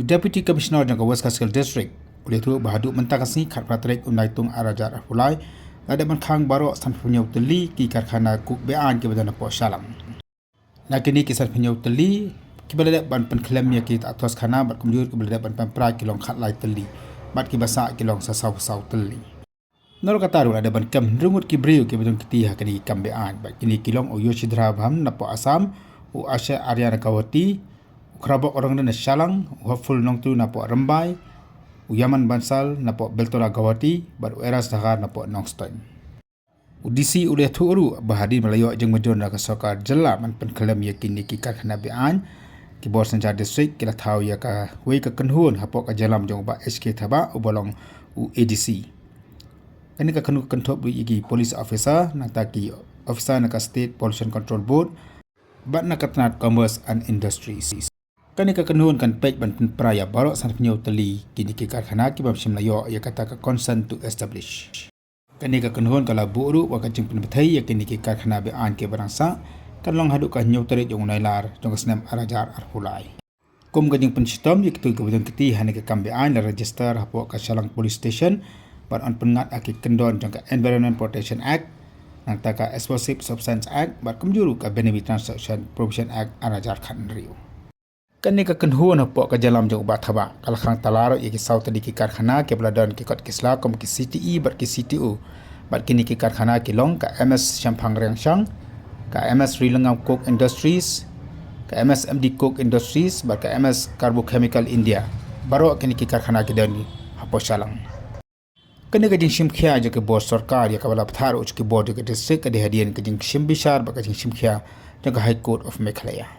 Deputy Commissioner jangka West Kaskel District oleh tu bahadu mentakasi khat pratrik unaitung arajar fulai ada menkang barok san penyau teli ki karkhana kuk bean ke badan po salam nakini kisar penyau teli ki balada ban penklaim ya ki atas khana bat kumjur ki balada ban pampra ki long khat lai teli bat ki basa ki long sasau teli nor kataru ada ban kam rungut ki brio ki badan kiti hakani kam bean bat kini ki long oyo sidra bham na po asam u asya aryana kawati krabok orang dan salang hopeful nong tu na po rambai Uyaman Bansal napo Beltora Gawati baru eras Dhaka napo Nongstein. Udisi udah turu bahadi Melayu jeng majon nak sokar jela man penkelam yakin ki karkhana bean ki bor sanjar district kila tahu ya ka wei ka kenhun hapo ka jalam jong ba SK thaba ubolong u ADC. Kani ka kenu kentop igi police officer nata ki officer nak state pollution control board bat nak Natnat commerce and industries. Kani ka kenuhun kan pek ban praya barok san penyau teli kini ki karkhana ki bam simlayo ya kata ka consent to establish. Kani ka kenuhun kala buru wa ka jing penbetai ya kini ki karkhana bean ke barangsa kan long hadu ka nyau teri jong nailar jong snam arajar arpulai. Kum ka jing pensistom ya kitu kebutuhan kiti hani ka kambean la register hapo ka Salang Police Station bar on pengat aki kendon jong ka Environment Protection Act nang ta ka Explosive Substance Act bar kumjuru ka Benefit Transaction Provision Act arajar khan riu. Kani ka kenhuan hapo ka jalam jong ubat thaba kalkhang talaro iki south di ki karkhana ke bladon ki kot kisla kom ki CTE bar ki CTU bar kini ki karkhana ki long ka MS Champang Rengsang ka MS Rilangam Coke Industries ka MS MD Coke Industries bar ka MS Carbochemical India baro kini ki karkhana ki dani hapo Salang. Kani ka jing simkhya je ke bor sarkar ya ka bala pthar uch ki board ke district ka de hadian ka jing simbishar ba ka jing simkhya jang ka High Court of Meghalaya.